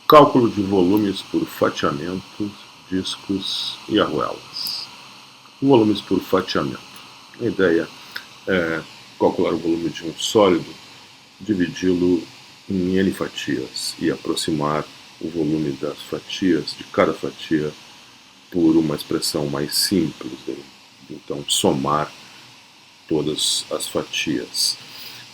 Cálculo de volumes por fatiamento, discos e arruelas. Volumes por fatiamento. A ideia é calcular o volume de um sólido, dividi-lo em N fatias e aproximar o volume das fatias, de cada fatia, por uma expressão mais simples. Então, somar todas as fatias.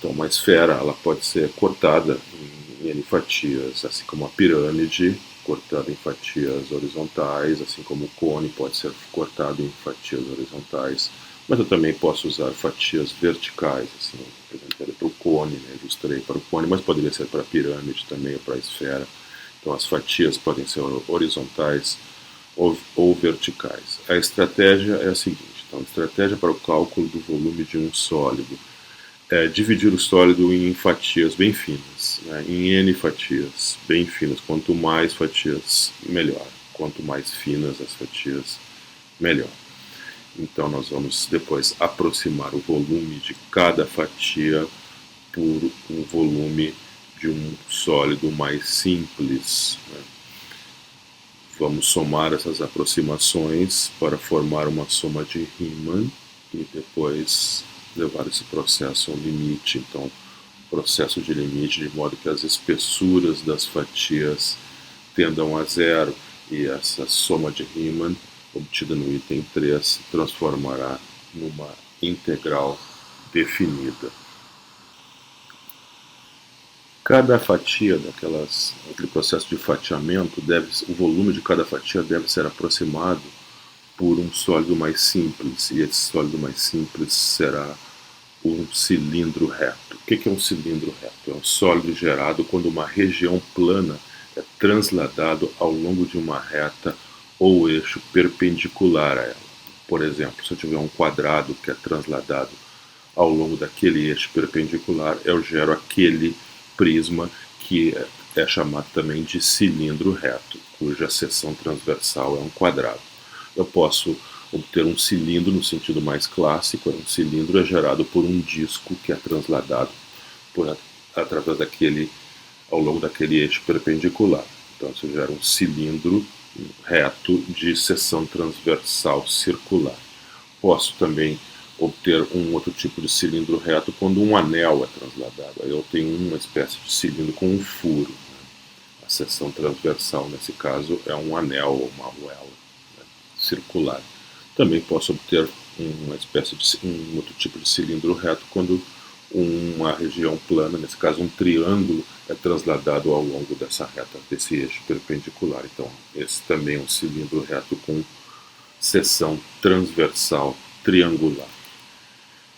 Então, uma esfera ela pode ser cortada em N fatias, assim como a pirâmide, cortada em fatias horizontais, assim como o cone pode ser cortado em fatias horizontais. Mas eu também posso usar fatias verticais, assim, por exemplo, para o cone, né? Ilustrei para o cone, mas poderia ser para a pirâmide também, ou para a esfera. Então, as fatias podem ser horizontais ou verticais. A estratégia é a seguinte: então, a estratégia para o cálculo do volume de um sólido é dividir o sólido em fatias bem finas, né? Em N fatias bem finas. Quanto mais fatias, melhor. Quanto mais finas as fatias, melhor. Então, nós vamos depois aproximar o volume de cada fatia por um volume de um sólido mais simples, né? Vamos somar essas aproximações para formar uma soma de Riemann e depois levar esse processo ao limite. Então, processo de limite de modo que as espessuras das fatias tendam a zero, e essa soma de Riemann, obtida no item 3, se transformará numa integral definida. Cada fatia daquele processo de fatiamento, o volume de cada fatia deve ser aproximado por um sólido mais simples, e esse sólido mais simples será um cilindro reto. O que é um cilindro reto? É um sólido gerado quando uma região plana é transladado ao longo de uma reta ou eixo perpendicular a ela. Por exemplo, se eu tiver um quadrado que é transladado ao longo daquele eixo perpendicular, eu gero aquele prisma que é chamado também de cilindro reto, cuja seção transversal é um quadrado. Eu posso obter um cilindro no sentido mais clássico. Um cilindro é gerado por um disco que é transladado através ao longo daquele eixo perpendicular. Então, isso gera um cilindro reto de seção transversal circular. Posso também obter um outro tipo de cilindro reto quando um anel é transladado. Aí eu tenho uma espécie de cilindro com um furo, né? A seção transversal, nesse caso, é um anel ou uma arruela, né, circular. Também posso obter um outro tipo de cilindro reto quando uma região plana, nesse caso um triângulo, é transladado ao longo dessa reta, desse eixo perpendicular. Então, esse também é um cilindro reto com seção transversal triangular.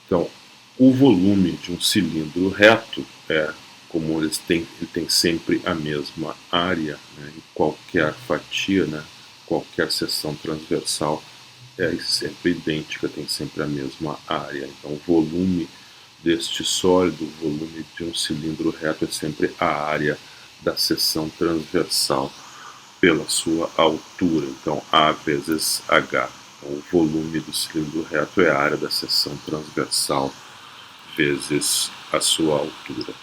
Então, o volume de um cilindro reto como ele tem sempre a mesma área, né, em qualquer fatia, né, qualquer seção transversal é sempre idêntica, tem sempre a mesma área. Então, o volume deste sólido, o volume de um cilindro reto é sempre a área da seção transversal pela sua altura. Então, A vezes H. Então, o volume do cilindro reto é a área da seção transversal vezes a sua altura.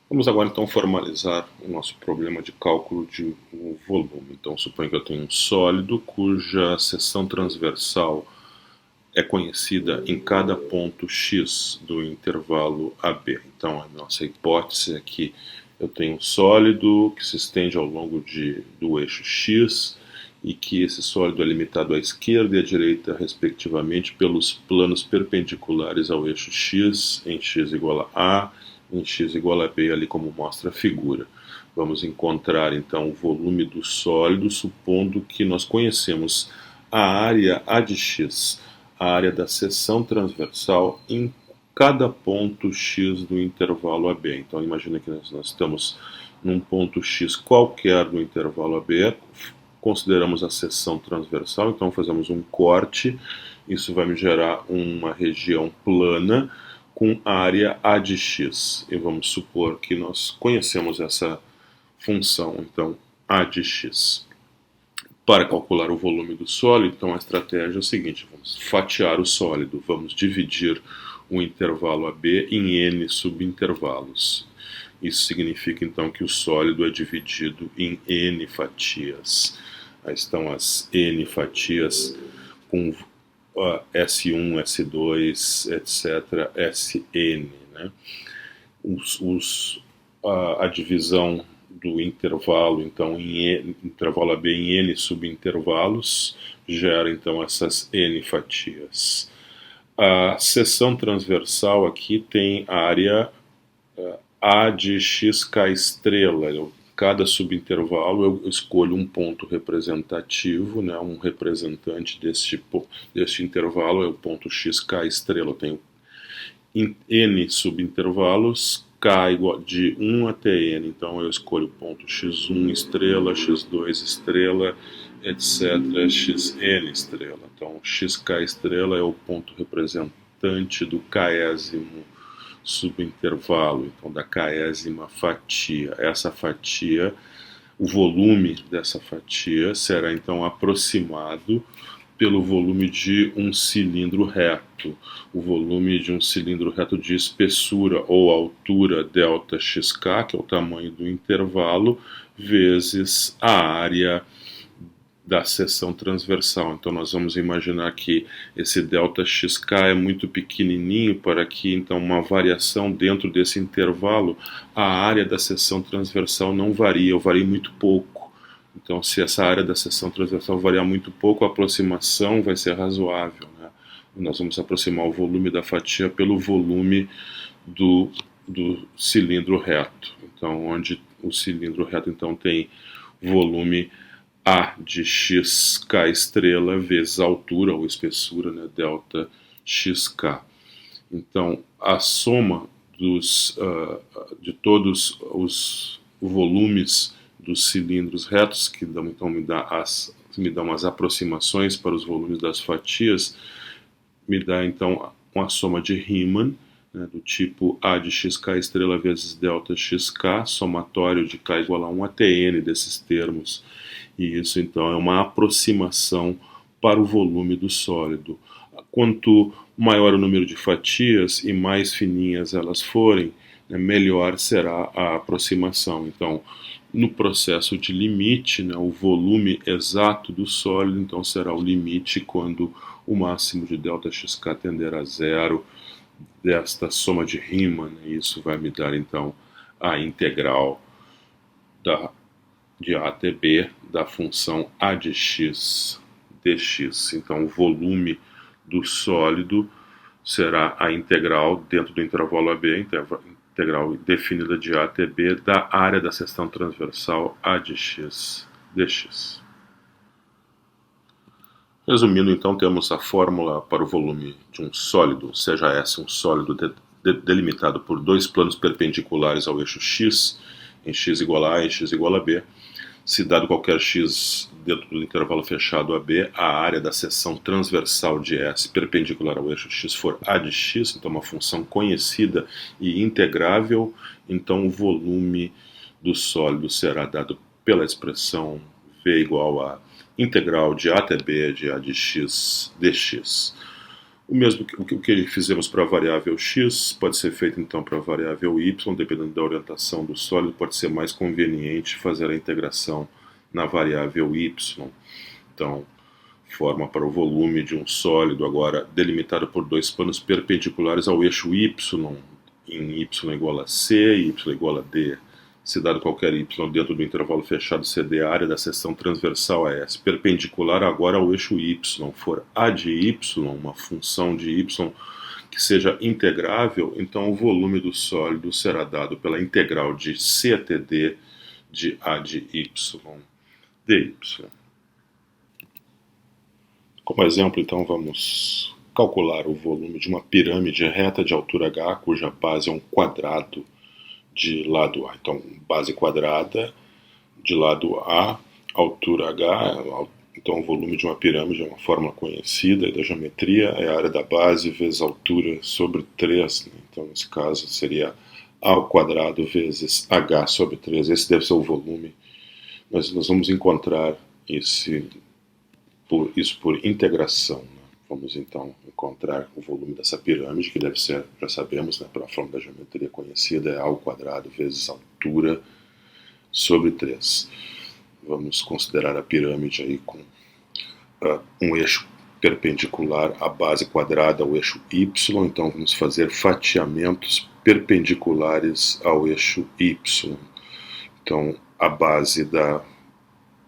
Vamos agora então formalizar o nosso problema de cálculo de volume. Então, suponho que eu tenho um sólido cuja seção transversal é conhecida em cada ponto x do intervalo AB. Então, a nossa hipótese é que eu tenho um sólido que se estende ao longo do eixo x e que esse sólido é limitado à esquerda e à direita, respectivamente, pelos planos perpendiculares ao eixo x, em x igual a A, em x igual a B, ali como mostra a figura. Vamos encontrar, então, o volume do sólido, supondo que nós conhecemos a área A de x, a área da seção transversal em cada ponto x do intervalo AB. Então, imagina que nós estamos num ponto x qualquer do intervalo AB, consideramos a seção transversal, então fazemos um corte, isso vai me gerar uma região plana com área A de x. E vamos supor que nós conhecemos essa função, então, A de x. Para calcular o volume do sólido, então a estratégia é a seguinte: vamos fatiar o sólido, vamos dividir o intervalo AB em N subintervalos. Isso significa então que o sólido é dividido em N fatias. Aí estão as N fatias com S1, S2, etc., Sn, né? A divisão do intervalo, então, intervalo AB em N subintervalos, gera então essas N fatias. A seção transversal aqui tem área A de xk estrela. Cada subintervalo eu escolho um ponto representativo, né, um representante deste intervalo é o ponto xk estrela. Eu tenho N subintervalos, K igual de 1 até N, então eu escolho o ponto x1 estrela, x2 estrela, etc, xn estrela. Então xk estrela é o ponto representante do késimo subintervalo, então da késima fatia. Essa fatia, o volume dessa fatia será então aproximado pelo volume de um cilindro reto. O volume de um cilindro reto de espessura ou altura ΔXk, que é o tamanho do intervalo, vezes a área da seção transversal. Então nós vamos imaginar que esse ΔXk é muito pequenininho para que então uma variação dentro desse intervalo, a área da seção transversal não varia, ou varia muito pouco. Então, se essa área da seção transversal variar muito pouco, a aproximação vai ser razoável, né? Nós vamos aproximar o volume da fatia pelo volume do cilindro reto. Então, onde o cilindro reto então tem volume A de xk estrela vezes a altura ou espessura, né, ΔXk. Então, a soma de todos os volumes dos cilindros retos, que então me dão as aproximações para os volumes das fatias, me dá então uma soma de Riemann, né, do tipo A de xk estrela vezes ΔXk, somatório de k igual a 1 até n desses termos. E isso então é uma aproximação para o volume do sólido. Quanto maior o número de fatias e mais fininhas elas forem, né, melhor será a aproximação. Então, no processo de limite, né, o volume exato do sólido então será o limite quando o máximo de ΔXk tender a zero desta soma de Riemann. E isso vai me dar então a integral de A até B da função A de x dx. Então o volume do sólido será a integral dentro do intervalo AB, integral definida de A até B da área da seção transversal A de x dx. Resumindo, então, temos a fórmula para o volume de um sólido, seja S um sólido delimitado por dois planos perpendiculares ao eixo x, em x igual a A e x igual a B. Se dado qualquer x dentro do intervalo fechado AB, a área da seção transversal de S perpendicular ao eixo x for A de x, então uma função conhecida e integrável, então o volume do sólido será dado pela expressão V igual a integral de A até B de A de x dx. O mesmo que fizemos para a variável x pode ser feito então para a variável y, dependendo da orientação do sólido, pode ser mais conveniente fazer a integração na variável y. Então, forma para o volume de um sólido agora delimitado por dois planos perpendiculares ao eixo y, em y igual a c e y igual a d. Se dado qualquer y dentro do intervalo fechado CD, a área da seção transversal a S perpendicular agora ao eixo y for A de y, uma função de y que seja integrável, então o volume do sólido será dado pela integral de C até D de A de y dy. Como exemplo, então, vamos calcular o volume de uma pirâmide reta de altura h, cuja base é um quadrado de lado A. Então, base quadrada de lado A, altura H, então o volume de uma pirâmide é uma fórmula conhecida da geometria, é a área da base vezes a altura sobre 3, né? Então, nesse caso, seria A ao quadrado vezes H sobre 3. Esse deve ser o volume. Nós vamos encontrar isso por integração, né? Vamos então encontrar o volume dessa pirâmide, que deve ser, já sabemos, né, pela forma da geometria conhecida, é A ao quadrado vezes a altura sobre 3. Vamos considerar a pirâmide aí com um eixo perpendicular à base quadrada ao eixo y, então vamos fazer fatiamentos perpendiculares ao eixo y. Então a base da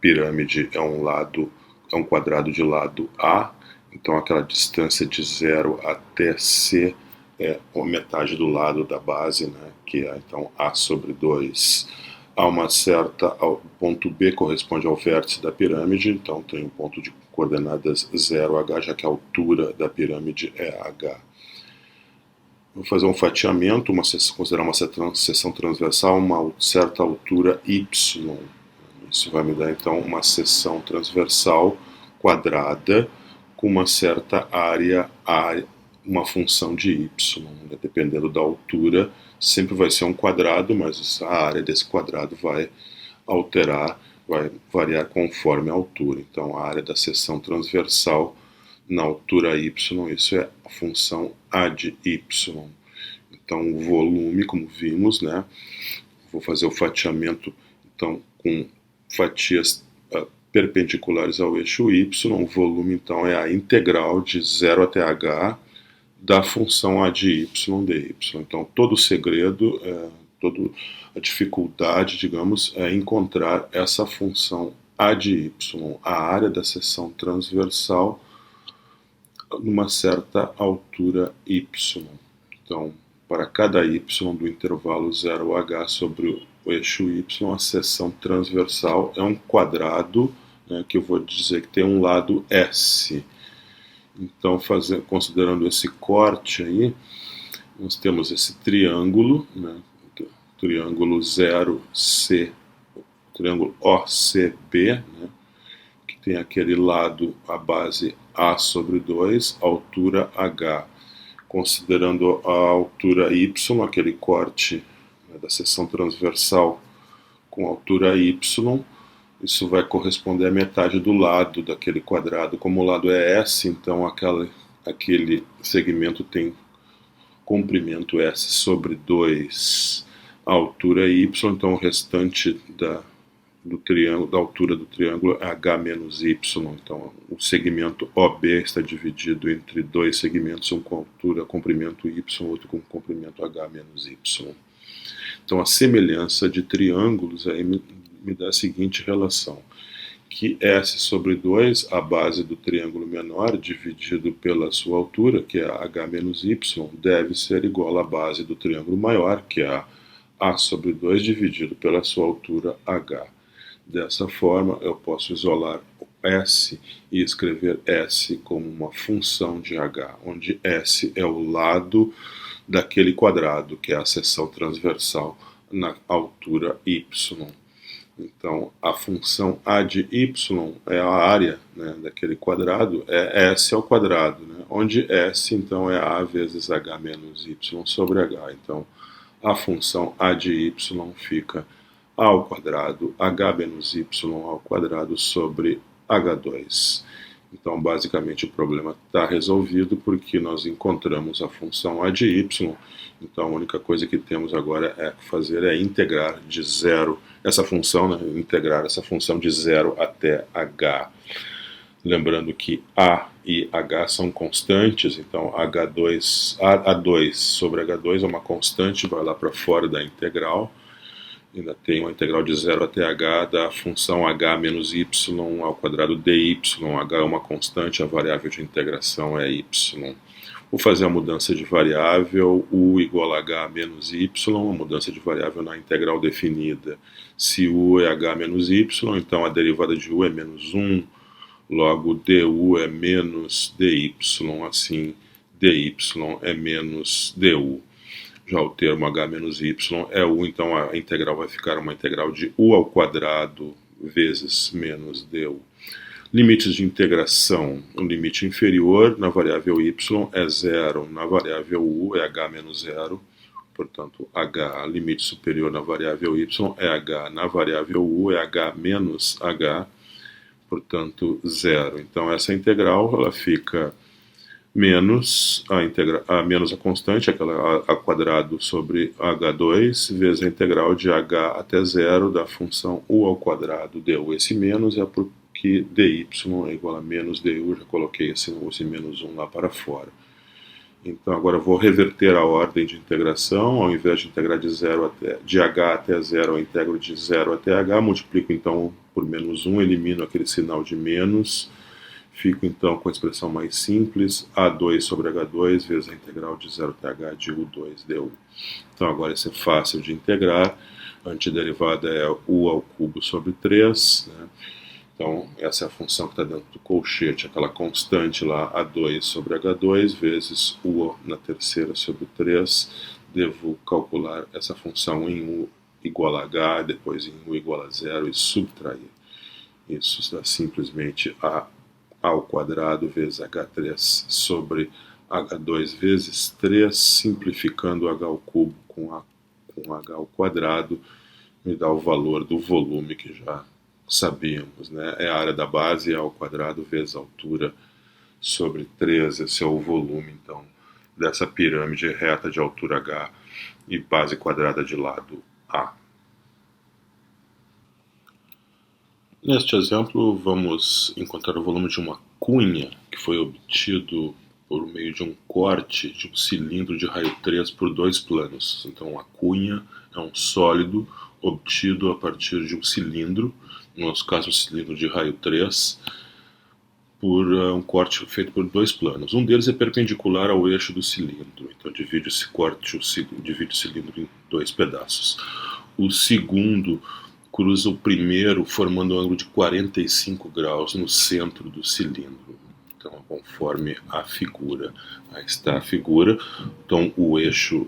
pirâmide é um quadrado de lado A, então aquela distância de 0 até C é a metade do lado da base, né, que é então A sobre 2. Há uma certa, o ponto B corresponde ao vértice da pirâmide, então tem um ponto de coordenadas 0h, já que a altura da pirâmide é h. Vou fazer um fatiamento, considerar uma seção transversal, uma certa altura y. Isso vai me dar então uma seção transversal quadrada com uma certa área A, uma função de y, dependendo da altura, sempre vai ser um quadrado, mas a área desse quadrado vai alterar, vai variar conforme a altura. Então a área da seção transversal na altura y, isso é a função A de y. Então o volume, como vimos, né? Vou fazer o fatiamento então com fatias perpendiculares ao eixo y, o volume então é a integral de 0 até h da função A de y dy. Então todo o segredo, toda a dificuldade, digamos, é encontrar essa função A de y, a área da seção transversal numa certa altura y. Então, para cada y do intervalo 0h sobre o eixo y, a seção transversal é um quadrado, né, que eu vou dizer que tem um lado S. Então, considerando esse corte aí, nós temos esse triângulo, né, triângulo 0C, triângulo OCB, né, que tem aquele lado, a base A sobre 2, altura H. Considerando a altura y, aquele corte, né, da seção transversal com altura y, isso vai corresponder à metade do lado daquele quadrado. Como o lado é S, então aquele segmento tem comprimento S sobre 2, a altura y, então o restante da altura do triângulo é h menos y. Então o segmento OB está dividido entre dois segmentos, um com altura, comprimento y, outro com comprimento h menos y. Então a semelhança de triângulos aí me dá a seguinte relação, que S sobre 2, a base do triângulo menor, dividido pela sua altura, que é h menos y, deve ser igual à base do triângulo maior, que é A sobre 2, dividido pela sua altura h. Dessa forma, eu posso isolar o S e escrever S como uma função de h, onde S é o lado daquele quadrado, que é a seção transversal na altura y. Então, a função A de y é a área, né, daquele quadrado, é S ao quadrado, né, onde S, então, é A vezes h menos y sobre h. Então, a função A de y fica A ao quadrado, h menos y ao quadrado sobre h2. Então, basicamente, o problema está resolvido porque nós encontramos a função A de y. Então, a única coisa que temos agora é integrar de 0 essa função, né, integrar essa função de 0 até h. Lembrando que A e h são constantes, então A2 sobre h2 é uma constante, vai lá para fora da integral. Ainda tem uma integral de 0 até h da função h menos y ao quadrado dy. H é uma constante, a variável de integração é y. Vou fazer a mudança de variável, u igual a h menos y, a mudança de variável na integral definida. Se u é h menos y, então a derivada de u é menos 1, logo du é menos dy, assim dy é menos du. Já o termo h menos y é u, então a integral vai ficar uma integral de u ao quadrado vezes menos du. Limites de integração, o limite inferior na variável y é 0, na variável u é h menos 0, portanto h, limite superior na variável y é h, na variável u é h menos h, portanto 0. Então essa integral ela fica menos menos a constante, aquela a quadrado sobre h2, vezes a integral de h até zero da função u ao quadrado du. Esse menos é porque dy é igual a menos du, já coloquei esse menos 1 lá para fora. Então agora eu vou reverter a ordem de integração, ao invés de integrar de h até zero, eu integro de 0 até h, multiplico então por menos 1, elimino aquele sinal de menos, fico então com a expressão mais simples, A2 sobre H2 vezes a integral de 0 até H de U2 du. Então agora isso é fácil de integrar, a antiderivada é U ao cubo sobre 3, né? Então essa é a função que está dentro do colchete, aquela constante lá, A2 sobre H2 vezes U na terceira sobre 3, devo calcular essa função em U igual a H, depois em U igual a 0 e subtrair. Isso dá simplesmente A ao quadrado vezes h3 sobre h2 vezes 3, simplificando h ao cubo com h ao quadrado, me dá o valor do volume que já sabíamos, né? É a área da base ao quadrado vezes a altura sobre 3, esse é o volume, então, dessa pirâmide reta de altura h e base quadrada de lado a. Neste exemplo, vamos encontrar o volume de uma cunha que foi obtido por meio de um corte de um cilindro de raio 3 por 2 planos. Então, a cunha é um sólido obtido a partir de um cilindro, no nosso caso, um cilindro de raio 3, por um corte feito por 2 planos. Um deles é perpendicular ao eixo do cilindro, então divide esse corte, divide o cilindro em 2 pedaços. O segundo cruza o primeiro, formando um ângulo de 45 graus no centro do cilindro. Então, conforme a figura. Aí está a figura. Então, o eixo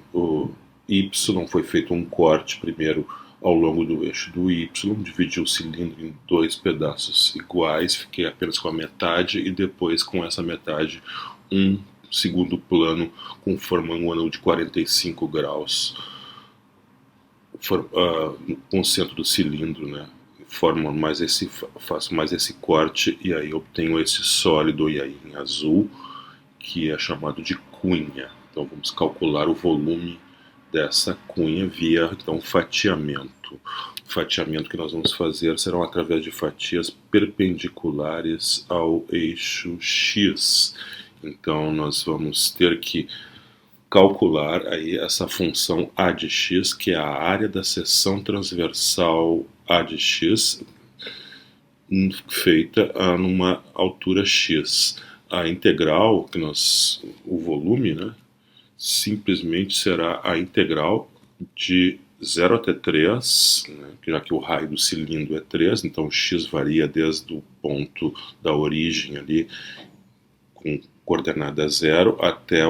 Y foi feito um corte primeiro ao longo do eixo do Y, dividiu o cilindro em 2 pedaços iguais, fiquei apenas com a metade e depois com essa metade um segundo plano formando um ângulo de 45 graus. Com o centro do cilindro, né? Faço mais esse corte e aí obtenho esse sólido, e aí em azul, que é chamado de cunha. Então vamos calcular o volume dessa cunha via então fatiamento. O fatiamento que nós vamos fazer serão através de fatias perpendiculares ao eixo X. Então nós vamos ter que calcular aí essa função A de x, que é a área da seção transversal A de x, feita numa altura x. A integral, o volume, né, simplesmente será a integral de 0 até 3, né, já que o raio do cilindro é 3, então o x varia desde o ponto da origem ali, com coordenada 0, até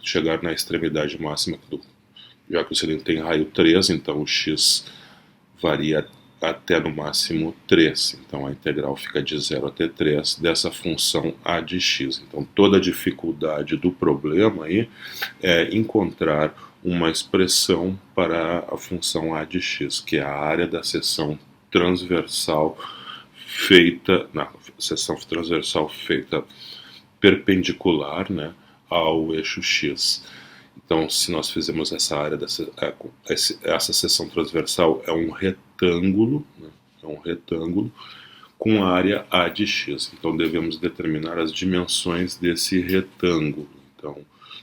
chegar na extremidade máxima, já que o cilindro tem raio 3, então o x varia até no máximo 3. Então a integral fica de 0 até 3 dessa função A de x. Então toda a dificuldade do problema aí é encontrar uma expressão para a função A de x, que é a área da seção transversal feita, perpendicular, né, ao eixo X. Então, se nós fizermos essa área, essa seção transversal é um retângulo, né, com área A de x. Então, devemos determinar as dimensões desse retângulo. Então,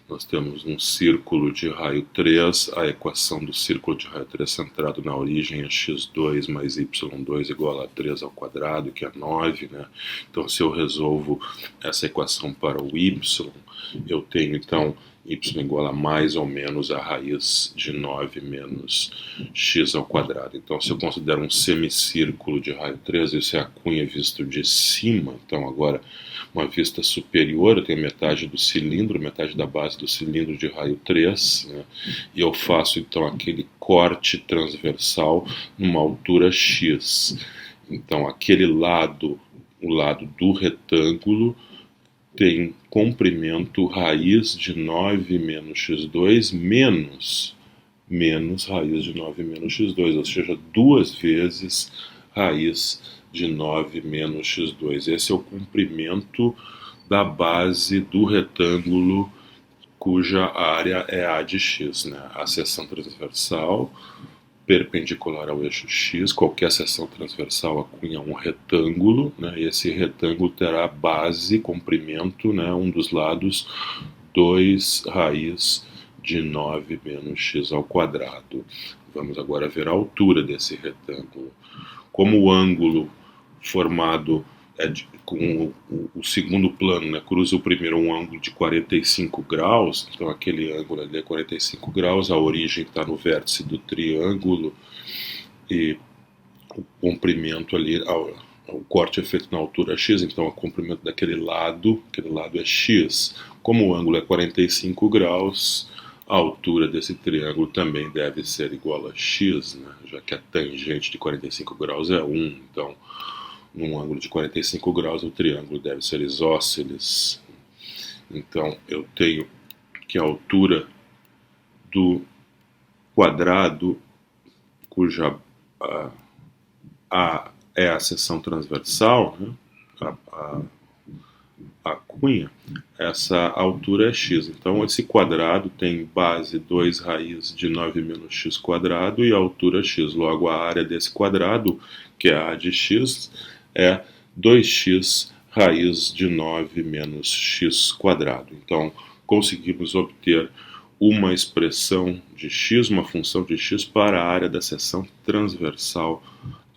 nós temos um círculo de raio 3, a equação do círculo de raio 3 centrado na origem é x2 mais y2 igual a 3 ao quadrado, que é 9, né? Então, se eu resolvo essa equação para o y, eu tenho, então, y igual a mais ou menos a raiz de 9 menos x ao quadrado. Então, se eu considero um semicírculo de raio 3, isso é a cunha visto de cima. Então, agora, uma vista superior, eu tenho metade do cilindro, metade da base do cilindro de raio 3, né? E eu faço, então, aquele corte transversal numa altura x. Então, aquele lado, o lado do retângulo, tem comprimento raiz de 9 menos x2 menos raiz de 9 menos x2, ou seja, 2 vezes raiz de 9 menos x2. Esse é o comprimento da base do retângulo cuja área é A de x, né? A seção transversal perpendicular ao eixo x, qualquer seção transversal acunha um retângulo, né? E esse retângulo terá base, comprimento, né? Um dos lados, 2 raiz de 9 menos x ao quadrado. Vamos agora ver a altura desse retângulo. Como o ângulo formado com o segundo plano, né, cruza o primeiro um ângulo de 45 graus, então aquele ângulo ali é 45 graus, a origem está no vértice do triângulo e o comprimento ali, o corte é feito na altura x, então o comprimento daquele lado, aquele lado é x. Como o ângulo é 45 graus, a altura desse triângulo também deve ser igual a x, né, já que a tangente de 45 graus é 1, então num ângulo de 45 graus, o triângulo deve ser isósceles. Então, eu tenho que a altura do quadrado, cuja A é a seção transversal, né, a cunha, essa altura é x. Então, esse quadrado tem base 2 raiz de 9 menos x quadrado e a altura x. Logo, a área desse quadrado, que é A de x, é 2x raiz de 9 menos x quadrado. Então, conseguimos obter uma expressão de x, uma função de x para a área da seção transversal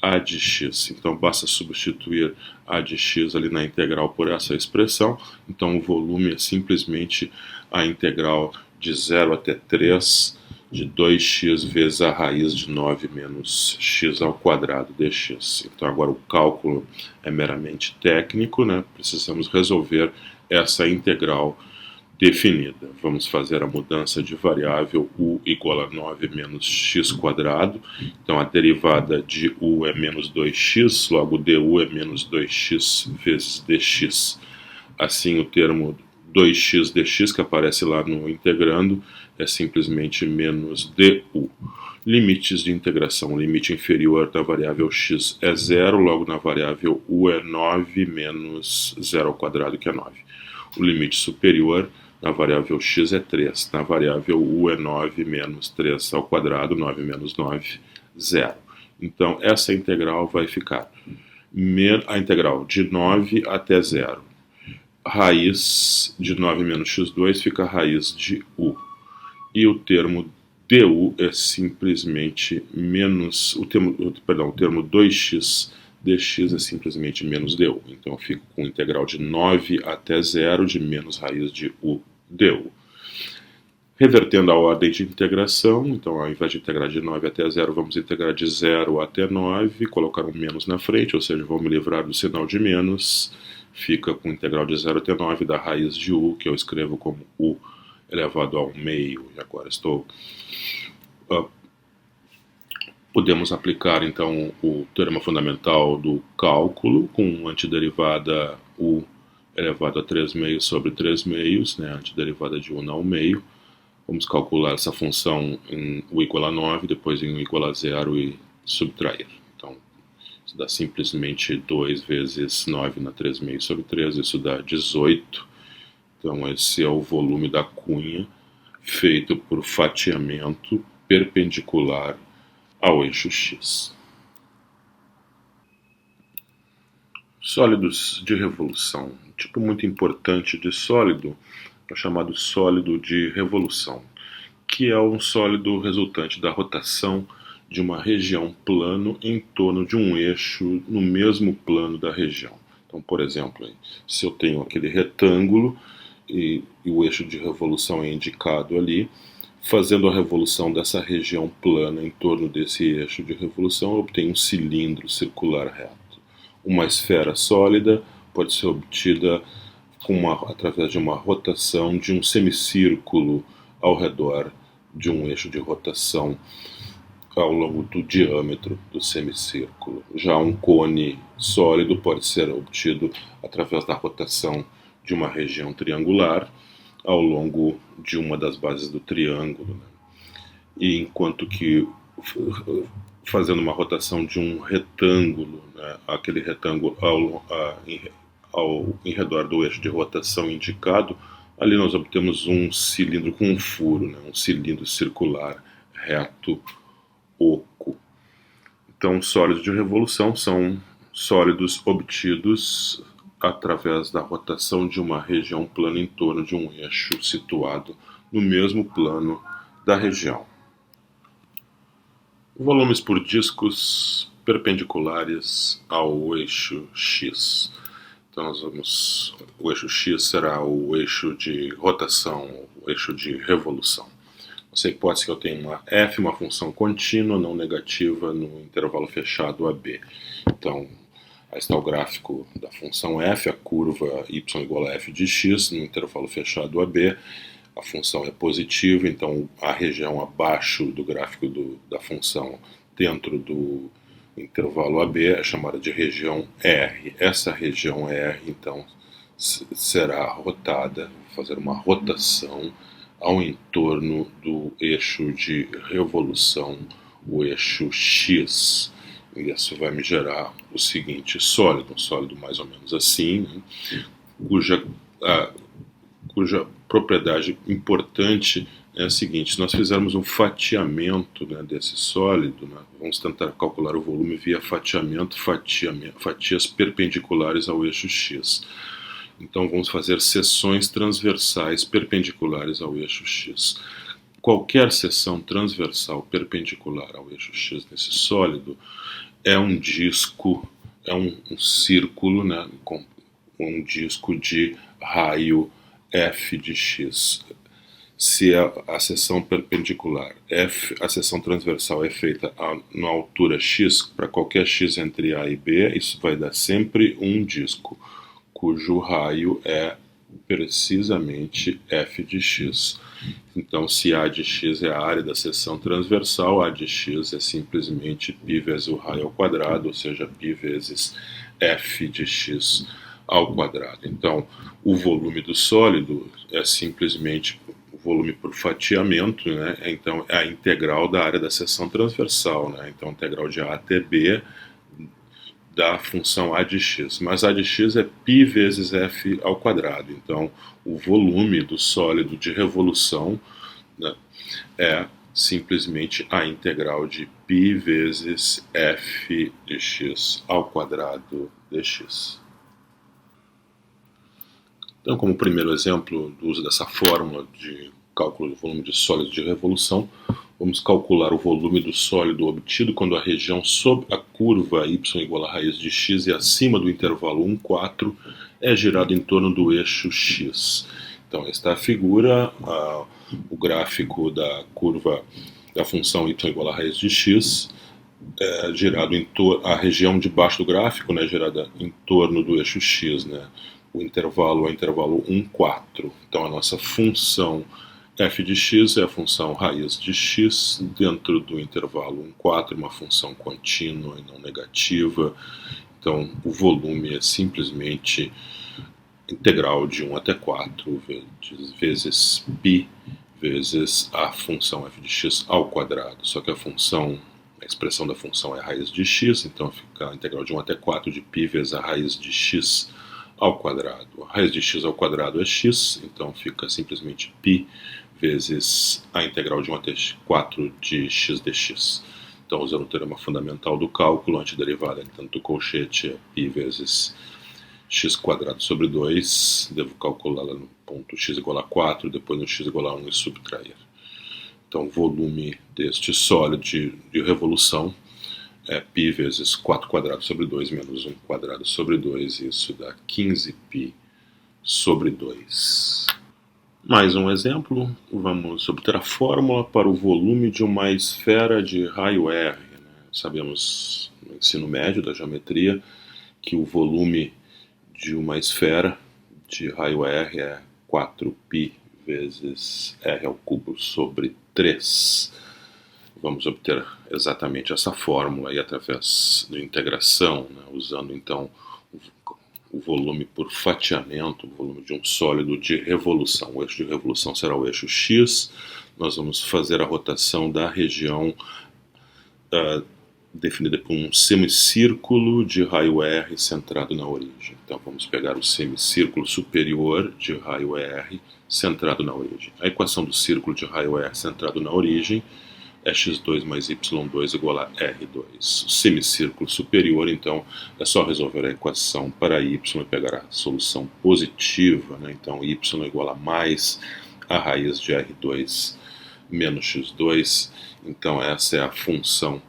A de x. Então, basta substituir A de x ali na integral por essa expressão. Então, o volume é simplesmente a integral de 0 até 3 de 2x vezes a raiz de 9 menos x ao quadrado dx. Então, agora o cálculo é meramente técnico, né? Precisamos resolver essa integral definida. Vamos fazer a mudança de variável u igual a 9 menos x quadrado. Então, a derivada de u é menos 2x, logo du é menos 2x vezes dx. Assim, o termo 2x dx, que aparece lá no integrando, é simplesmente menos du. Limites de integração. O limite inferior da variável x é 0, logo na variável u é 9 menos 0 ao quadrado, que é 9. O limite superior na variável x é 3. Na variável u é 9 menos 3 ao quadrado, 9 menos 9, 0. Então, essa integral vai ficar a integral de 9 até 0. Raiz de 9 menos x2 fica a raiz de u. E o termo du é simplesmente menos... O termo 2x dx é simplesmente menos du. Então eu fico com integral de 9 até 0 de menos raiz de u du. Revertendo a ordem de integração, então ao invés de integrar de 9 até 0, vamos integrar de 0 até 9, colocar um menos na frente, ou seja, vou me livrar do sinal de menos, fica com integral de 0 até 9 da raiz de u, que eu escrevo como u elevado ao meio, e agora podemos aplicar então o teorema fundamental do cálculo com antiderivada u elevado a 3 meios sobre 3 meios, né, antiderivada de 1 ao meio. Vamos calcular essa função em u igual a 9, depois em u igual a 0 e subtrair. Então, isso dá simplesmente 2 vezes 9 na 3 meios sobre 3, isso dá 18. Então, esse é o volume da cunha feito por fatiamento perpendicular ao eixo x. Sólidos de revolução. Um tipo muito importante de sólido é chamado sólido de revolução, que é um sólido resultante da rotação de uma região plano em torno de um eixo no mesmo plano da região. Então, por exemplo, se eu tenho aquele retângulo e o eixo de revolução é indicado ali, fazendo a revolução dessa região plana em torno desse eixo de revolução, eu obtenho um cilindro circular reto. Uma esfera sólida pode ser obtida através de uma rotação de um semicírculo ao redor de um eixo de rotação ao longo do diâmetro do semicírculo. Já um cone sólido pode ser obtido através da rotação de uma região triangular ao longo de uma das bases do triângulo, né? E enquanto que fazendo uma rotação de um retângulo, né, aquele retângulo em redor do eixo de rotação indicado, ali nós obtemos um cilindro com um furo, né? Um cilindro circular reto oco. Então, sólidos de revolução são sólidos obtidos através da rotação de uma região plana em torno de um eixo situado no mesmo plano da região. Volumes por discos perpendiculares ao eixo X. Então o eixo X será o eixo de rotação, o eixo de revolução. Essa hipótese que eu tenho uma f, uma função contínua, não negativa, no intervalo fechado AB. Então, aí está o gráfico da função f, a curva y igual a f de x, no intervalo fechado AB. A função é positiva, então a região abaixo do gráfico da função dentro do intervalo AB é chamada de região R. Essa região R, então, será rotada, fazer uma rotação ao entorno do eixo de revolução, o eixo X. E isso vai me gerar o seguinte sólido, um sólido mais ou menos assim, né, cuja propriedade importante é a seguinte: se nós fizermos um fatiamento, né, desse sólido, né, vamos tentar calcular o volume via fatiamento, fatias perpendiculares ao eixo X. Então vamos fazer seções transversais perpendiculares ao eixo X. Qualquer seção transversal perpendicular ao eixo X nesse sólido é um disco, é um círculo, né, com um disco de raio f de x. Se a seção perpendicular, a seção transversal é feita na altura x, para qualquer x entre A e B, isso vai dar sempre um disco, cujo raio é precisamente f de x. Então, se A de x é a área da seção transversal, A de x é simplesmente π vezes o raio ao quadrado, ou seja, π vezes f de x ao quadrado. Então, o volume do sólido é simplesmente o volume por fatiamento, né? Então, é a integral da área da seção transversal, né? Então, a integral de A até B da função A de x. Mas A de x é π vezes f ao quadrado. Então, o volume do sólido de revolução, né, é simplesmente a integral de π vezes f de x ao quadrado dx. Então, como primeiro exemplo do uso dessa fórmula de cálculo do volume de sólido de revolução, vamos calcular o volume do sólido obtido quando a região sob a curva y igual a raiz de x e acima do intervalo 1, 4 é girado em torno do eixo x. Então, esta é a figura, o gráfico da curva da função y igual a raiz de x, girado em a região de baixo do gráfico, né, girada em torno do eixo x, né? O intervalo é o intervalo 1, 4. Então, a nossa função f de x é a função raiz de x dentro do intervalo 1, 4, uma função contínua e não negativa. Então, o volume é simplesmente integral de 1 até 4 vezes π vezes a função f de x ao quadrado. Só que a expressão da função é a raiz de x, então fica a integral de 1 até 4 de π vezes a raiz de x ao quadrado. A raiz de x ao quadrado é x, então fica simplesmente π vezes a integral de 1 até 4 de x dx. Então, usando o teorema fundamental do cálculo, a antiderivada tanto do colchete é π vezes x quadrado sobre 2, devo calcular lá no ponto x igual a 4, depois no x igual a 1 e subtrair. Então, o volume deste sólido de revolução é π vezes 4 quadrado sobre 2 menos 1 quadrado sobre 2, e isso dá 15π sobre 2. Mais um exemplo, vamos obter a fórmula para o volume de uma esfera de raio R. Né? Sabemos no ensino médio da geometria que o volume de uma esfera de raio R é 4π vezes R ao cubo sobre 3. Vamos obter exatamente essa fórmula aí através de integração, né? Usando então o volume por fatiamento, o volume de um sólido de revolução. O eixo de revolução será o eixo X. Nós vamos fazer a rotação da região definida por um semicírculo de raio R centrado na origem. Então vamos pegar o semicírculo superior de raio R centrado na origem. A equação do círculo de raio R centrado na origem é x2 mais y2 igual a R2. O semicírculo superior, então, é só resolver a equação para y e pegar a solução positiva, né? Então, y igual a mais a raiz de R2 menos x2. Então, essa é a função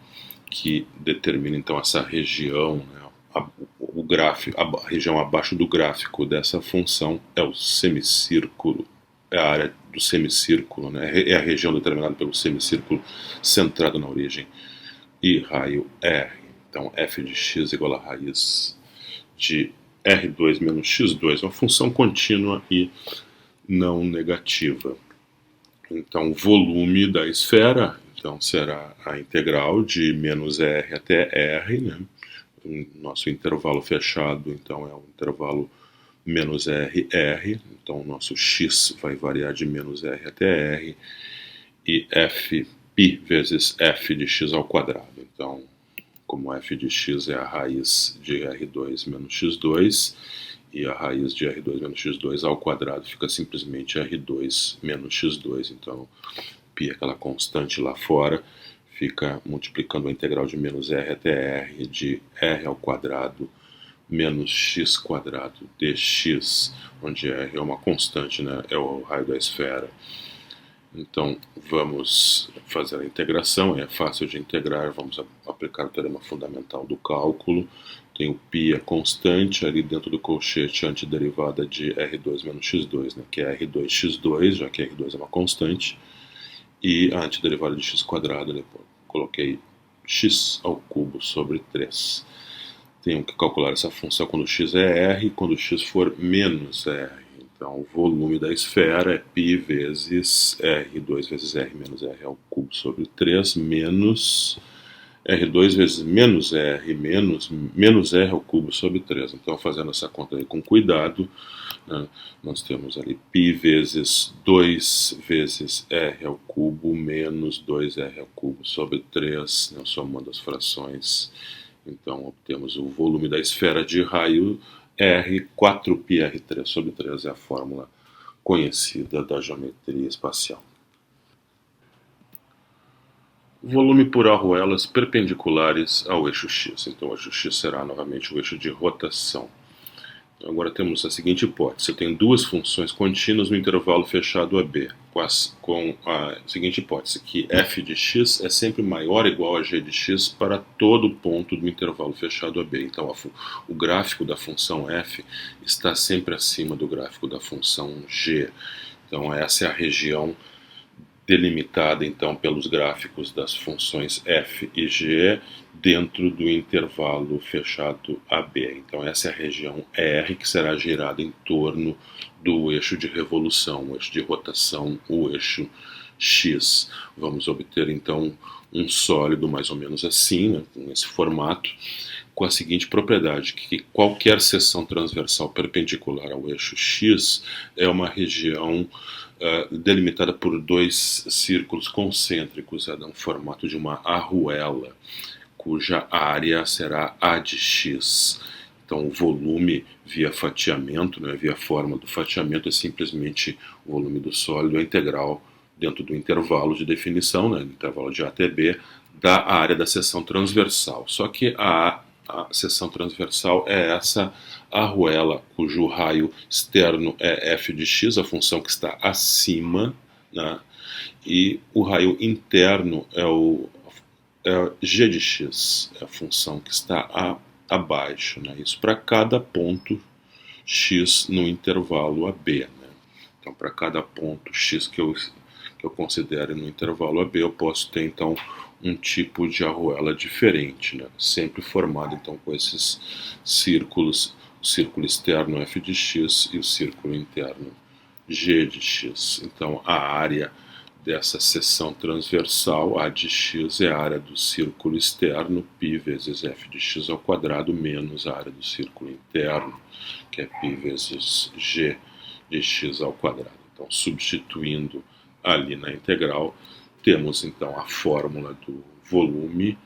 que determina, então, essa região, né? O gráfico, a região abaixo do gráfico dessa função é o semicírculo, é a área do semicírculo, né? É a região determinada pelo semicírculo centrado na origem e raio R. Então, f de x igual a raiz de R2 menos x2, uma função contínua e não negativa. Então, o volume da esfera, então, será a integral de menos R até R, né? Nosso intervalo fechado, então, é o intervalo menos R, R, então o nosso x vai variar de menos R até R, e f π vezes f de x ao quadrado. Então, como f de x é a raiz de R2 menos x2, e a raiz de R2 menos x2 ao quadrado fica simplesmente R2 menos x2. Então, π é aquela constante lá fora, fica multiplicando a integral de menos R até R de R ao quadrado menos x quadrado dx, onde R é uma constante, né? É o raio da esfera. Então, vamos fazer a integração, é fácil de integrar, vamos aplicar o teorema fundamental do cálculo. Tem o π é constante, ali dentro do colchete a antiderivada de R2 menos x2, né? Que é R2x2, já que R2 é uma constante, e a antiderivada de x quadrado, né? Coloquei x ao cubo sobre 3. Tenho que calcular essa função quando x é R e quando x for menos R. Então, o volume da esfera é π vezes R2 vezes R menos R ao cubo sobre 3, menos R2 vezes menos R menos R ao cubo sobre 3. Então, fazendo essa conta aí com cuidado, né, nós temos ali π vezes 2 vezes R ao cubo menos 2R ao cubo sobre 3, né, somando as frações. Então, obtemos o volume da esfera de raio R, 4πr3 sobre 3 é a fórmula conhecida da geometria espacial. Volume por arruelas perpendiculares ao eixo x. Então, o eixo x será novamente o eixo de rotação. Agora temos a seguinte hipótese: eu tenho duas funções contínuas no intervalo fechado AB, com a seguinte hipótese, que f de x é sempre maior ou igual a g de x para todo ponto do intervalo fechado AB. Então, o gráfico da função f está sempre acima do gráfico da função g. Então, essa é a região delimitada, então, pelos gráficos das funções f e g dentro do intervalo fechado AB. Então, essa é a região R que será girada em torno do eixo de revolução, o eixo de rotação, o eixo X. Vamos obter, então, um sólido mais ou menos assim, né, nesse formato, com a seguinte propriedade, que qualquer seção transversal perpendicular ao eixo X é uma região delimitada por dois círculos concêntricos, no formato de uma arruela, cuja área será A de x. Então, o volume via fatiamento, né, via forma do fatiamento, é simplesmente o volume do sólido, a integral dentro do intervalo de definição, né, intervalo de A até B, da área da seção transversal. Só que a seção transversal é essa arruela, cujo raio externo é f de x, a função que está acima, né, e o raio interno é g de x, é a função que está abaixo, né? Isso para cada ponto x no intervalo AB. Né? Então, para cada ponto x que eu considere no intervalo AB, eu posso ter, então, um tipo de arruela diferente, né? Sempre formado, então, com esses círculos, o círculo externo f de x e o círculo interno g de x. Então, a área dessa seção transversal, A de x, é a área do círculo externo, π vezes f de x ao quadrado, menos a área do círculo interno, que é π vezes g de x ao quadrado. Então, substituindo ali na integral, temos então a fórmula do volume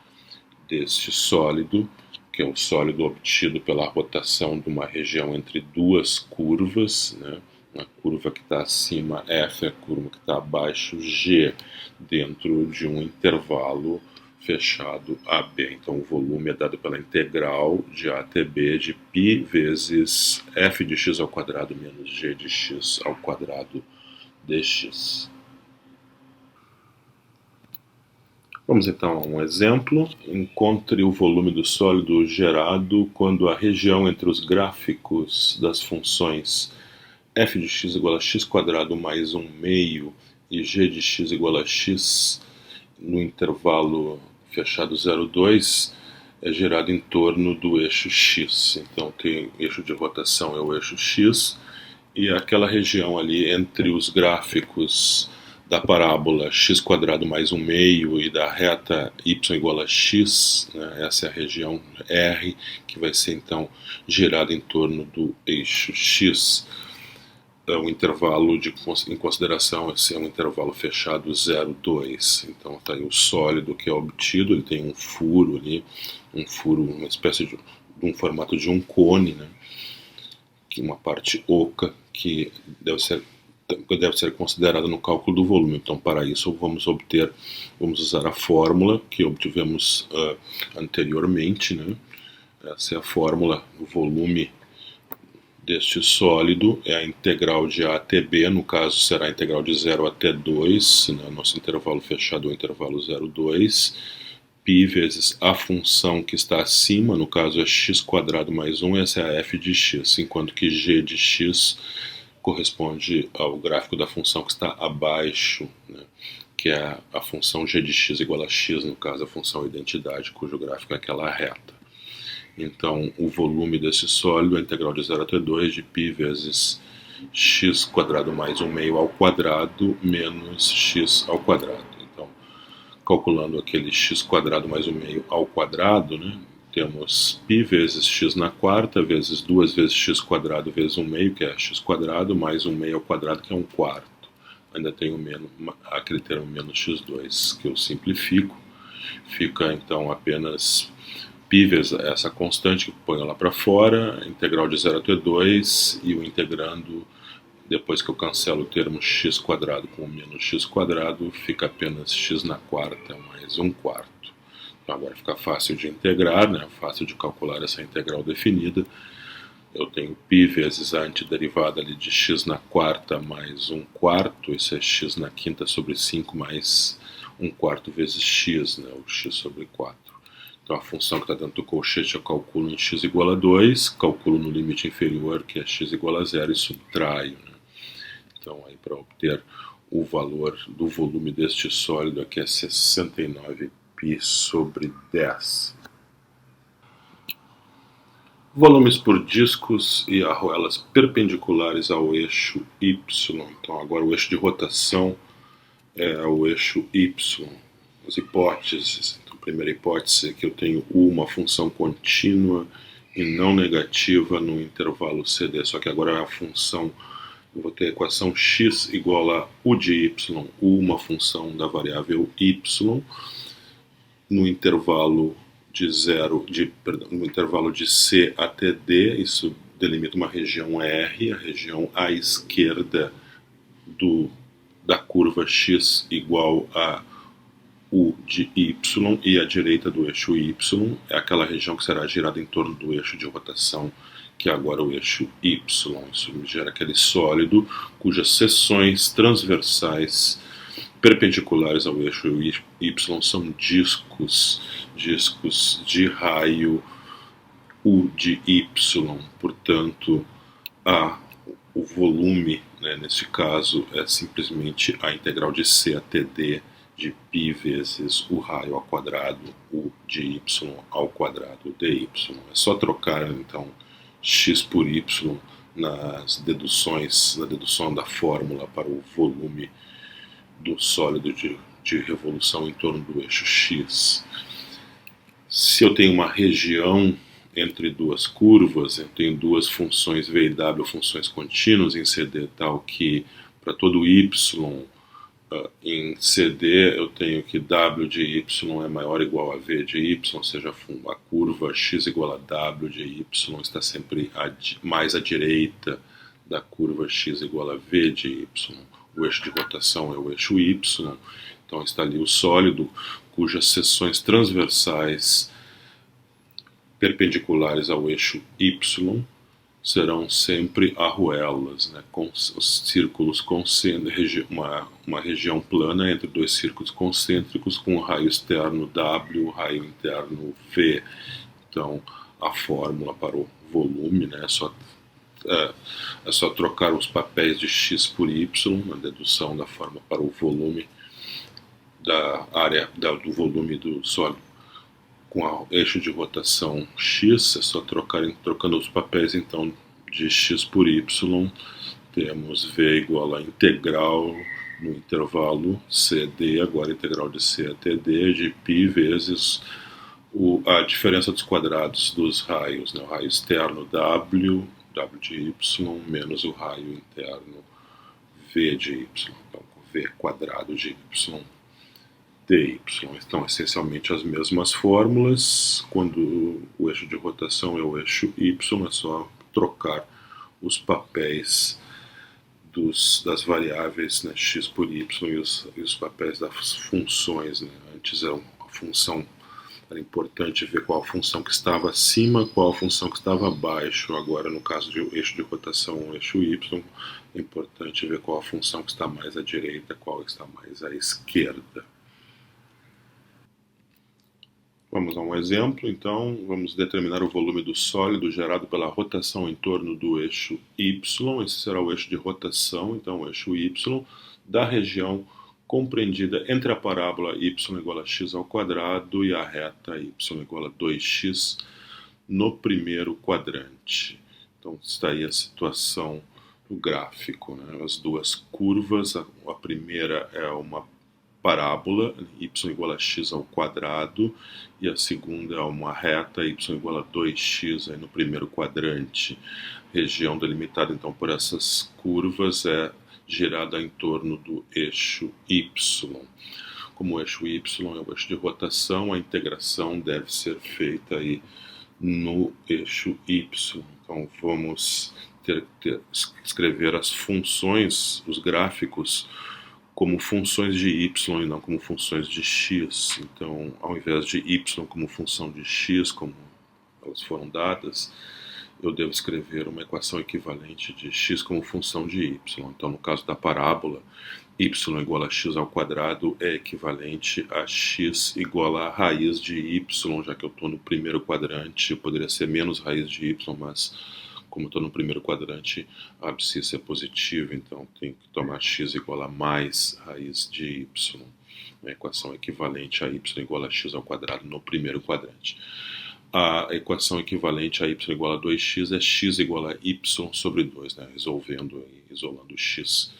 deste sólido, que é o sólido obtido pela rotação de uma região entre duas curvas, né? A curva que está acima, F, a curva que está abaixo, G, dentro de um intervalo fechado AB. Então, o volume é dado pela integral de A até B de π vezes f de x ao quadrado menos g de x ao quadrado dx. Vamos então a um exemplo. Encontre o volume do sólido gerado quando a região entre os gráficos das funções f de x igual a x quadrado mais 1 meio e g de x igual a x no intervalo fechado 0, 2 é gerado em torno do eixo x. Então tem eixo de rotação é o eixo x e aquela região ali entre os gráficos da parábola x quadrado mais 1 meio e da reta y igual a x, né, essa é a região R que vai ser então gerada em torno do eixo x. O intervalo em consideração esse é um intervalo fechado 0, 2. Então está aí o sólido que é obtido, ele tem um furo ali, uma espécie de um formato de um cone, né? Que uma parte oca que deve ser considerada no cálculo do volume. Então, para isso, vamos usar a fórmula que obtivemos anteriormente, né? Essa é a fórmula, o volume deste sólido é a integral de A até B, no caso será a integral de 0 até 2, né? Nosso intervalo fechado é o intervalo 0, 2, π vezes a função que está acima, no caso é x quadrado mais 1, essa é a f de x, enquanto que g de x corresponde ao gráfico da função que está abaixo, né? Que é a função g de x igual a x, no caso a função identidade, cujo gráfico é aquela reta. Então, o volume desse sólido é a integral de 0 até 2 de π vezes x quadrado mais 1 meio ao quadrado menos x ao quadrado. Então, calculando aquele x quadrado mais 1 meio ao quadrado, né, temos π vezes x na quarta, vezes 2 vezes x quadrado vezes 1 meio, que é x quadrado, mais 1 meio ao quadrado, que é 1 quarto. Ainda tenho aquele termo menos x2, que eu simplifico. Fica, então, apenas π vezes essa constante que ponho lá para fora, integral de 0 até 2, e o integrando, depois que eu cancelo o termo x quadrado com menos x quadrado, fica apenas x na quarta mais 1 quarto. Então agora fica fácil de integrar, né? Fácil de calcular essa integral definida. Eu tenho π vezes a antiderivada ali de x na quarta mais 1 quarto, isso é x na quinta sobre 5 mais 1 quarto vezes x, né? O x sobre 4. Então a função que está dentro do colchete eu calculo em x igual a 2, calculo no limite inferior, que é x igual a 0, e subtraio, né? Então aí para obter o valor do volume deste sólido aqui é 69 π sobre 10. Volumes por discos e arruelas perpendiculares ao eixo Y. Então agora o eixo de rotação é o eixo Y. As hipóteses. Primeira hipótese é que eu tenho uma função contínua e não negativa no intervalo CD, só que agora a função, eu vou ter a equação x igual a u de y, uma função da variável y, no intervalo no intervalo de C até D, isso delimita uma região R, a região à esquerda da curva x igual a U de y, e a direita do eixo y é aquela região que será girada em torno do eixo de rotação, que é agora o eixo y. Isso gera aquele sólido cujas seções transversais perpendiculares ao eixo y são discos de raio U de y. Portanto, o volume, né, nesse caso, é simplesmente a integral de C até D de π vezes o raio ao quadrado, u de y ao quadrado dy. É só trocar, então, x por y na dedução da fórmula para o volume do sólido de revolução em torno do eixo x. Se eu tenho uma região entre duas curvas, eu tenho duas funções v e w, funções contínuas em CD, tal que para todo y em CD eu tenho que W de y é maior ou igual a V de y, ou seja, a curva x igual a W de y está sempre mais à direita da curva x igual a V de y. O eixo de rotação é o eixo y, então está ali o sólido cujas seções transversais perpendiculares ao eixo y serão sempre arruelas, né, com os círculos concêntricos, uma região plana entre dois círculos concêntricos com o raio externo W, o raio interno V. Então, a fórmula para o volume, né, é só trocar os papéis de x por y, na dedução da fórmula para o volume da área do volume do sólido com o eixo de rotação x, é só trocando os papéis então de x por y, temos V igual a integral no intervalo CD, agora integral de C até D, de π vezes a diferença dos quadrados dos raios, né? O raio externo W de y, menos o raio interno V de y, então V quadrado de y dy. Então, essencialmente as mesmas fórmulas. Quando o eixo de rotação é o eixo y, é só trocar os papéis das variáveis, né, x por y e os papéis das funções. Né? Antes a função era importante ver qual a função que estava acima, qual a função que estava abaixo. Agora, no caso do eixo de rotação, o eixo y, é importante ver qual a função que está mais à direita, qual está mais à esquerda. Vamos a um exemplo, então, vamos determinar o volume do sólido gerado pela rotação em torno do eixo Y, esse será o eixo de rotação, então o eixo Y, da região compreendida entre a parábola y igual a x ao quadrado e a reta y igual a 2x no primeiro quadrante. Então está aí a situação do gráfico, né? As duas curvas, a primeira é uma parábola, y igual a x ao quadrado, e a segunda é uma reta, y igual a 2x aí no primeiro quadrante. Região delimitada então por essas curvas é girada em torno do eixo y. Como o eixo y é o eixo de rotação, a integração deve ser feita aí no eixo y. Então vamos escrever as funções, os gráficos, como funções de y e não como funções de x. Então, ao invés de y como função de x, como elas foram dadas, eu devo escrever uma equação equivalente de x como função de y. Então, no caso da parábola, y igual a x ao quadrado é equivalente a x igual a raiz de y, já que eu estou no primeiro quadrante. Poderia ser menos raiz de y, mas como estou no primeiro quadrante, a abscissa é positiva, então tenho que tomar x igual a mais raiz de y. Uma equação equivalente a y igual a x ao quadrado no primeiro quadrante. A equação equivalente a y igual a 2x é x igual a y sobre 2, né? Resolvendo e isolando x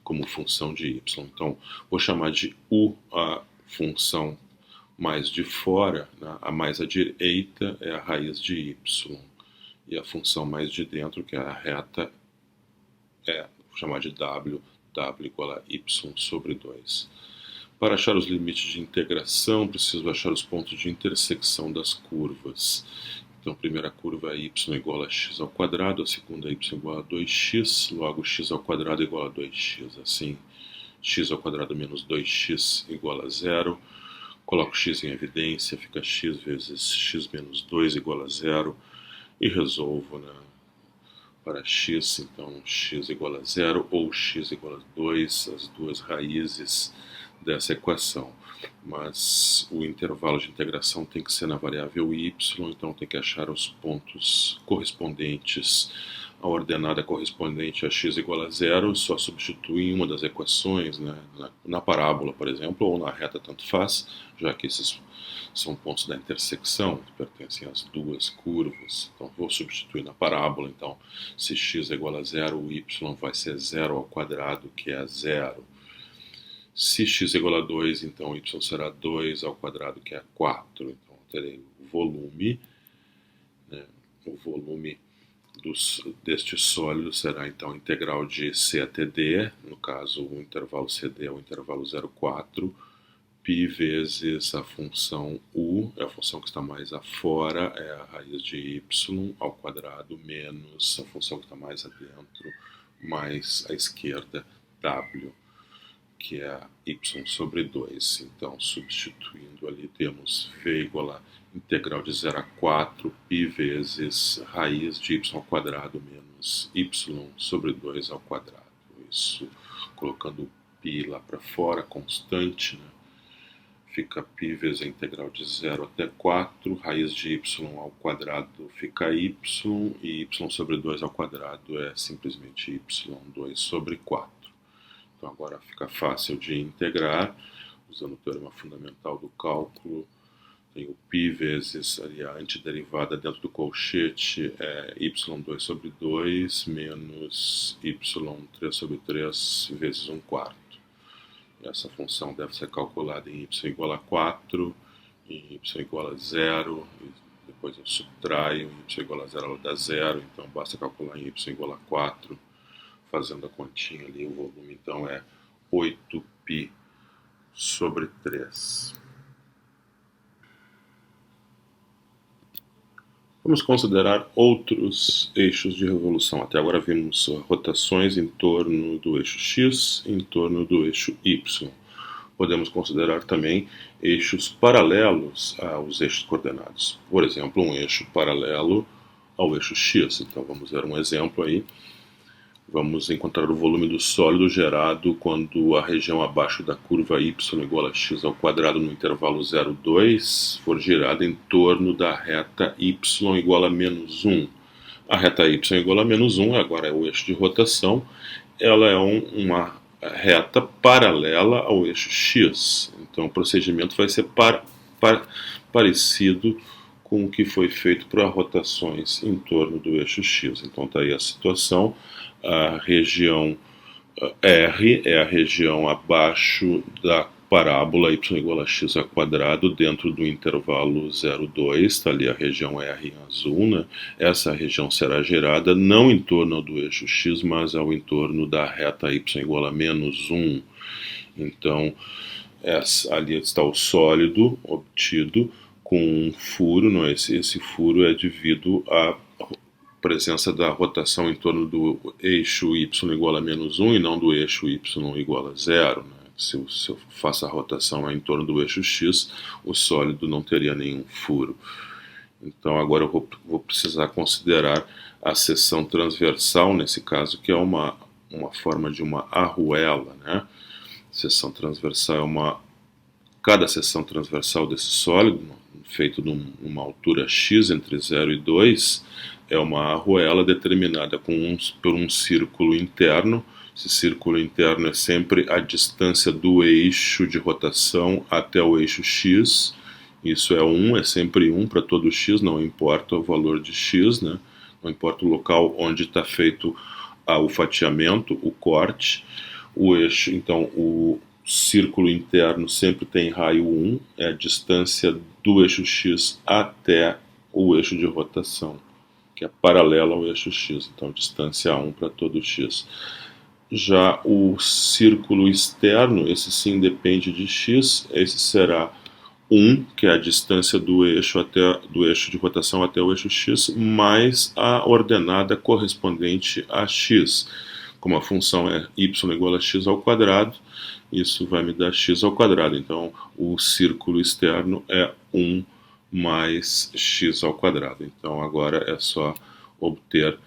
como função de y. Então, vou chamar de u a função mais de fora, né? A mais à direita é a raiz de y. E a função mais de dentro, que é a reta, vou chamar de w igual a y sobre 2. Para achar os limites de integração, preciso achar os pontos de intersecção das curvas. Então, a primeira curva é y igual a x ao quadrado, a segunda é y igual a 2x, logo x ao quadrado igual a 2x. Assim, x ao quadrado menos 2x igual a 0. Coloco x em evidência, fica x vezes x menos 2 igual a 0. E resolvo, né, para x, então x igual a 0 ou x igual a 2, as duas raízes dessa equação. Mas o intervalo de integração tem que ser na variável y, então tem que achar os pontos correspondentes. A ordenada correspondente a x igual a 0, só substitui uma das equações, né, na parábola, por exemplo, ou na reta, tanto faz, já que esses são pontos da intersecção, que pertencem às duas curvas. Então, vou substituir na parábola. Então, se x é igual a 0, o y vai ser 0 ao quadrado, que é 0. Se x é igual a 2, então y será 2 ao quadrado, que é 4. Então, terei o volume, né, deste sólido será então a integral de C até D, no caso o intervalo CD é o intervalo 0,4, π vezes a função U, é a função que está mais afora, é a raiz de y ao quadrado, menos a função que está mais adentro, mais a esquerda, W, que é y sobre 2. Então, substituindo ali, temos V igual a integral de 0 a 4, π vezes raiz de y ao quadrado menos y sobre 2 ao quadrado. Isso colocando o π lá para fora, constante, né? Fica π vezes a integral de 0 até 4, raiz de y ao quadrado fica y, e y sobre 2 ao quadrado é simplesmente y2 sobre 4. Então agora fica fácil de integrar, usando o teorema fundamental do cálculo. Tem o π vezes ali a antiderivada dentro do colchete, é y2 sobre 2 menos y3 sobre 3 vezes 1/4. Essa função deve ser calculada em y igual a 4, em y igual a 0, e depois eu subtraio, em y igual a 0 ela dá 0, então basta calcular em y igual a 4, fazendo a continha ali, o volume então é 8π sobre 3. Vamos considerar outros eixos de revolução. Até agora vimos rotações em torno do eixo x, em torno do eixo y. Podemos considerar também eixos paralelos aos eixos coordenados. Por exemplo, um eixo paralelo ao eixo x. Então vamos ver um exemplo aí. Vamos encontrar o volume do sólido gerado quando a região abaixo da curva y igual a x ao quadrado no intervalo 0,2 for girada em torno da reta y igual a menos 1. A reta y igual a menos 1 agora é o eixo de rotação. Ela é uma reta paralela ao eixo x. Então o procedimento vai ser parecido com o que foi feito para rotações em torno do eixo x. Então está aí a situação. A região R é a região abaixo da parábola y igual a x ao quadrado dentro do intervalo 0,2, está ali a região R em azul, né? Essa região será gerada não em torno do eixo x, mas ao entorno da reta y igual a menos 1. Então, ali está o sólido obtido com um furo, não é? Esse furo é devido à presença da rotação em torno do eixo y igual a menos 1 e não do eixo y igual a 0. Né? Se eu faço a rotação em torno do eixo x, o sólido não teria nenhum furo. Então agora eu vou precisar considerar a seção transversal, nesse caso, que é uma forma de uma arruela. Né? Seção transversal é cada seção transversal desse sólido, feito numa altura x entre 0 e 2, é uma arruela determinada por um círculo interno. Esse círculo interno é sempre a distância do eixo de rotação até o eixo x. Isso é 1, é sempre 1 para todo x, não importa o valor de x, né? Não importa o local onde está feito o fatiamento, o corte. O eixo, então, o círculo interno sempre tem raio 1, é a distância do eixo x até o eixo de rotação, que é paralela ao eixo x, então distância 1 para todo x. Já o círculo externo, esse sim depende de x, esse será 1, que é a distância do eixo de rotação até o eixo x, mais a ordenada correspondente a x. Como a função é y igual a x ao quadrado, isso vai me dar x ao quadrado. Então o círculo externo é 1 mais x ao quadrado. Então agora é só obter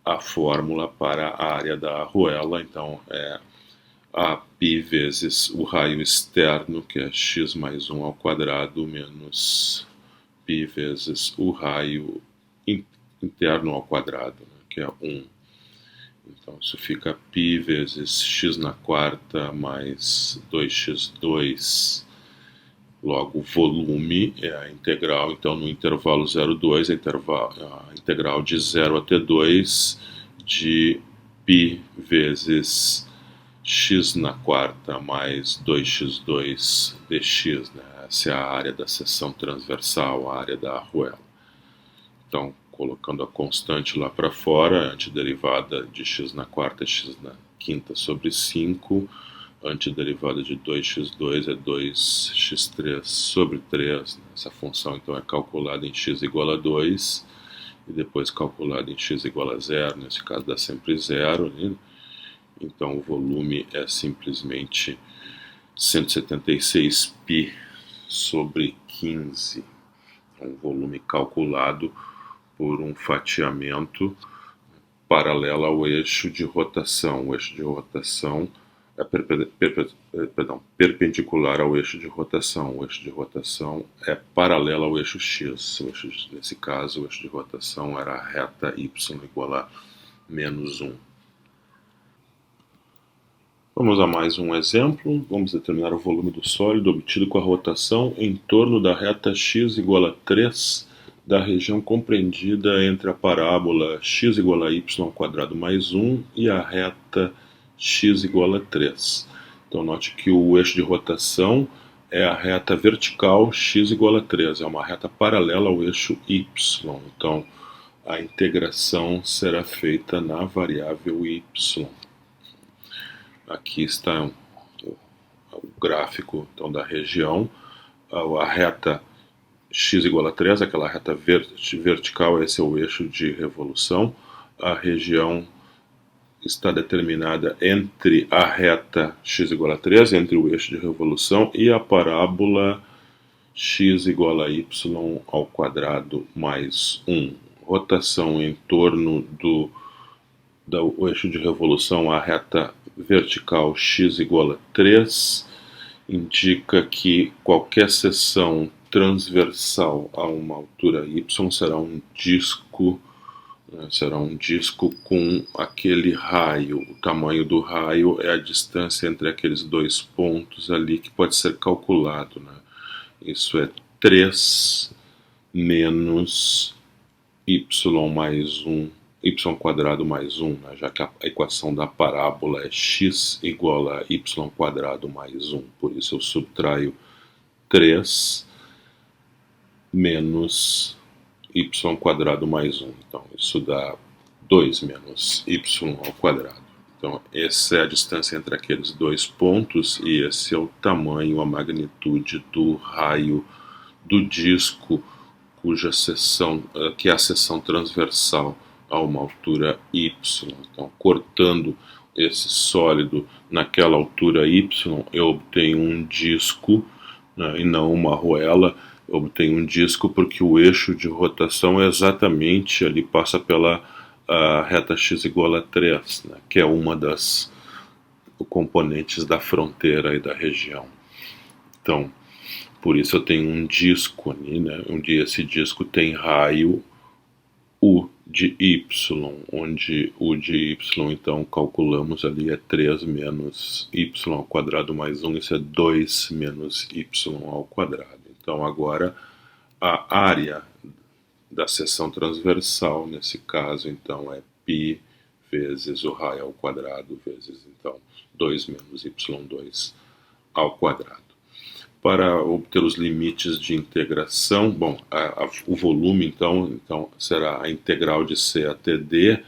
a fórmula para a área da arruela. Então é a π vezes o raio externo, que é x mais 1 ao quadrado, menos π vezes o raio interno ao quadrado, né, que é 1. Então isso fica π vezes x na quarta mais 2x2. Logo, o volume é a integral, então no intervalo 0,2, a integral de 0 até 2 de π vezes x na quarta mais 2x2 dx. Né? Essa é a área da seção transversal, a área da arruela. Então, colocando a constante lá para fora, antiderivada de x na quarta, x na quinta sobre 5, antiderivada de 2x2 é 2x3 sobre 3. Essa função então é calculada em x igual a 2 e depois calculada em x igual a 0, nesse caso dá sempre 0, né? Então o volume é simplesmente 176π sobre 15. Um volume calculado por um fatiamento paralelo ao eixo de rotação. O eixo de rotação é perpendicular ao eixo de rotação. O eixo de rotação é paralelo ao eixo x. Nesse caso, o eixo de rotação era a reta y igual a menos 1. Vamos a mais um exemplo. Vamos determinar o volume do sólido obtido com a rotação em torno da reta x igual a 3 da região compreendida entre a parábola x igual a y ao quadrado mais 1 e a reta x igual a 3. Então note que o eixo de rotação é a reta vertical x igual a 3, é uma reta paralela ao eixo y. Então a integração será feita na variável y. Aqui está o gráfico então, da região, a reta x igual a 3, aquela reta vertical, esse é o eixo de revolução. A região está determinada entre a reta x igual a 3, entre o eixo de revolução, e a parábola x igual a y ao quadrado mais 1. Rotação em torno do eixo de revolução, a reta vertical x igual a 3, indica que qualquer seção transversal a uma altura y será um disco com aquele raio. O tamanho do raio é a distância entre aqueles dois pontos ali que pode ser calculado, né? Isso é 3 menos y mais 1, y quadrado mais 1, né? Já que a equação da parábola é x igual a y quadrado mais 1. Por isso eu subtraio 3 menos y quadrado mais 1. Então isso dá 2 menos y ao quadrado. Então essa é a distância entre aqueles dois pontos e esse é o tamanho, a magnitude do raio do disco cuja seção, que é a seção transversal a uma altura y. Então, cortando esse sólido naquela altura y, eu obtenho um disco, né, e não uma arruela. Eu obtenho um disco porque o eixo de rotação é exatamente, ali passa pela reta x igual a 3, né, que é uma das componentes da fronteira e da região. Então, por isso eu tenho um disco ali, né, onde esse disco tem raio U de y, onde U de y, então, calculamos ali, é 3 menos y ao quadrado mais 1, isso é 2 menos y ao quadrado. Então, agora, a área da seção transversal, nesse caso, então, é π vezes o raio ao quadrado, vezes, então, 2 menos y2 ao quadrado. Para obter os limites de integração, bom, o volume então será a integral de C até D,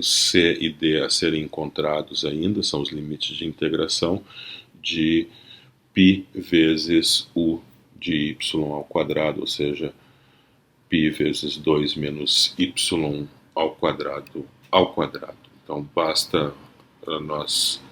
C e D a serem encontrados ainda, são os limites de integração de π vezes U de y ao quadrado, ou seja, π vezes 2 menos y ao quadrado ao quadrado. Então basta nós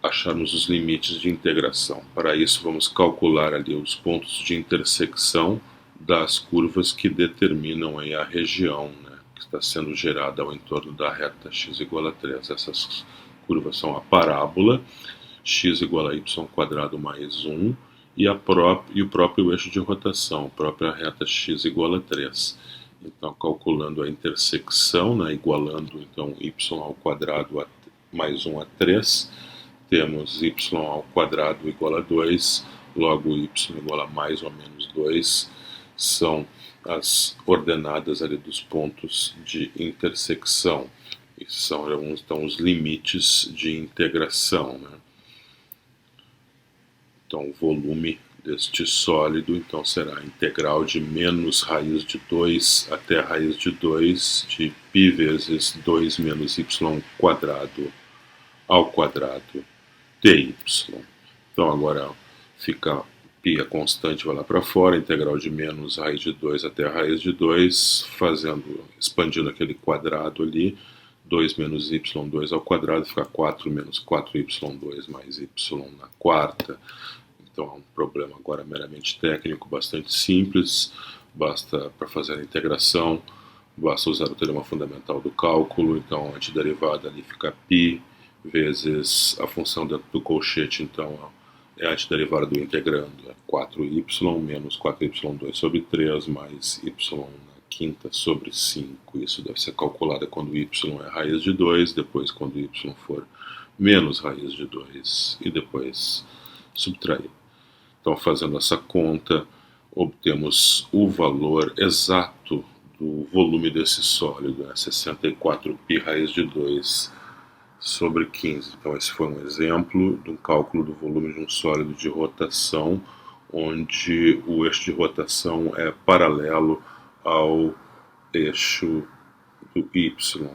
acharmos os limites de integração. Para isso, vamos calcular ali os pontos de intersecção das curvas que determinam aí a região, né, que está sendo gerada ao entorno da reta x igual a 3. Essas curvas são a parábola x igual a y quadrado mais 1 e o próprio eixo de rotação, a própria reta x igual a 3. Então, calculando a intersecção, né, igualando então y ao quadrado mais 1 a 3, temos y ao quadrado igual a 2, logo y igual a mais ou menos 2, são as ordenadas ali dos pontos de intersecção. E são então os limites de integração, né? Então o volume deste sólido, então será a integral de menos raiz de 2 até a raiz de 2 de π vezes 2 menos y quadrado ao quadrado dy. Então agora fica π a constante, vai lá para fora, integral de menos raiz de 2 até a raiz de 2, expandindo aquele quadrado ali, 2 menos y2 ao quadrado, fica 4 menos 4y2 mais y na quarta. Então é um problema agora meramente técnico, bastante simples, basta para fazer a integração, basta usar o teorema fundamental do cálculo, então a antiderivada ali fica π vezes a função dentro do colchete, então é a antiderivada do integrando, é 4y menos 4y2 sobre 3 mais y na quinta sobre 5. Isso deve ser calculado quando y é raiz de 2, depois quando y for menos raiz de 2 e depois subtrair. Então, fazendo essa conta, obtemos o valor exato do volume desse sólido, 64π raiz de 2 sobre 15. Então, esse foi um exemplo de um cálculo do volume de um sólido de rotação, onde o eixo de rotação é paralelo ao eixo do y.